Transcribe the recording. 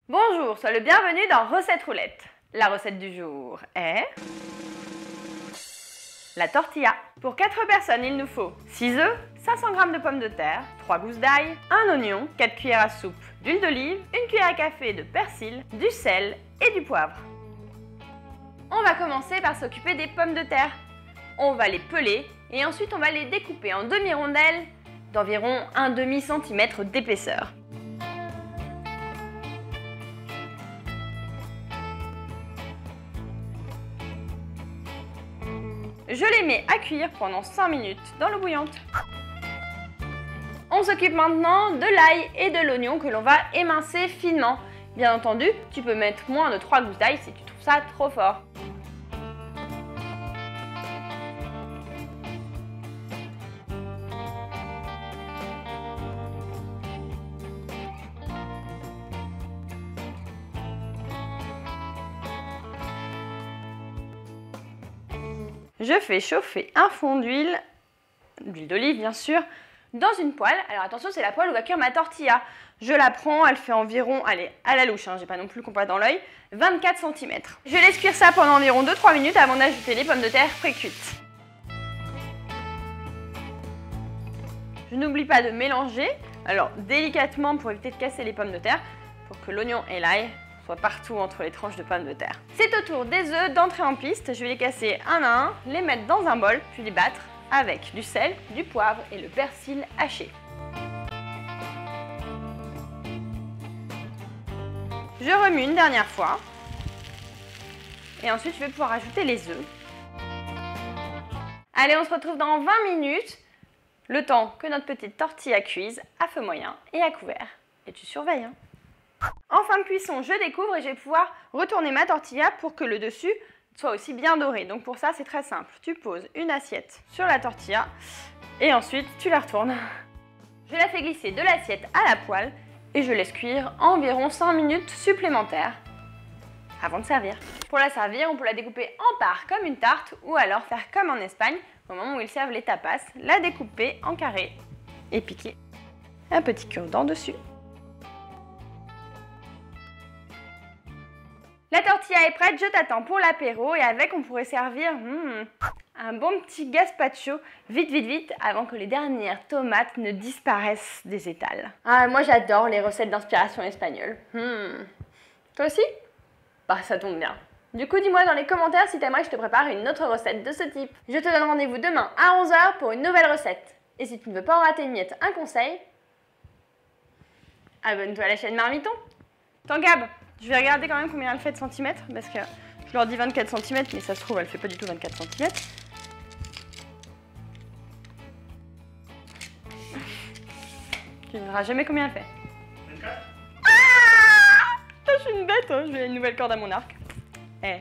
Bonjour, sois le bienvenu dans Recette Roulette. La recette du jour est la tortilla. Pour 4 personnes, il nous faut 6 œufs, 500 g de pommes de terre, 3 gousses d'ail, un oignon, 4 cuillères à soupe d'huile d'olive, 1 cuillère à café de persil, du sel et du poivre. On va commencer par s'occuper des pommes de terre. On va les peler et ensuite on va les découper en demi-rondelles d'environ 1,5 cm d'épaisseur. Je les mets à cuire pendant 5 minutes dans l'eau bouillante. On s'occupe maintenant de l'ail et de l'oignon que l'on va émincer finement. Bien entendu, tu peux mettre moins de 3 gousses d'ail si tu trouves ça trop fort. Je fais chauffer un fond d'huile d'olive bien sûr, dans une poêle. Alors attention, c'est la poêle où va cuire ma tortilla. Je la prends, elle fait environ, allez, à la louche, j'ai pas non plus le compas dans l'œil, 24 cm. Je laisse cuire ça pendant environ 2-3 minutes avant d'ajouter les pommes de terre pré-cuites. Je n'oublie pas de mélanger, alors délicatement pour éviter de casser les pommes de terre, pour que l'oignon et l'ail soit partout entre les tranches de pommes de terre. C'est au tour des œufs d'entrer en piste. Je vais les casser un à un, les mettre dans un bol, puis les battre avec du sel, du poivre et le persil haché. Je remue une dernière fois. Et ensuite, je vais pouvoir ajouter les œufs. Allez, on se retrouve dans 20 minutes. Le temps que notre petite tortilla cuise à feu moyen et à couvert. Et tu surveilles, hein. En fin de cuisson, je découvre et je vais pouvoir retourner ma tortilla pour que le dessus soit aussi bien doré. Donc pour ça, c'est très simple. Tu poses une assiette sur la tortilla et ensuite tu la retournes. Je la fais glisser de l'assiette à la poêle et je laisse cuire environ 5 minutes supplémentaires avant de servir. Pour la servir, on peut la découper en parts comme une tarte ou alors faire comme en Espagne, au moment où ils servent les tapas, la découper en carrés et piquer un petit cure-dent dessus. La tortilla est prête, je t'attends pour l'apéro et avec on pourrait servir un bon petit gazpacho vite vite vite avant que les dernières tomates ne disparaissent des étals. Ah, moi j'adore les recettes d'inspiration espagnole. Toi aussi? Bah ça tombe bien. Du coup dis-moi dans les commentaires si t'aimerais que je te prépare une autre recette de ce type. Je te donne rendez-vous demain à 11 h pour une nouvelle recette. Et si tu ne veux pas en rater une miette, un conseil, abonne-toi à la chaîne Marmiton. Tant Gab, je vais regarder quand même combien elle fait de centimètres, parce que je leur dis 24 cm, mais ça se trouve, elle fait pas du tout 24 cm. Tu ne verras jamais combien elle fait. 24. Ah, je suis une bête, hein, je vais une nouvelle corde à mon arc. Eh.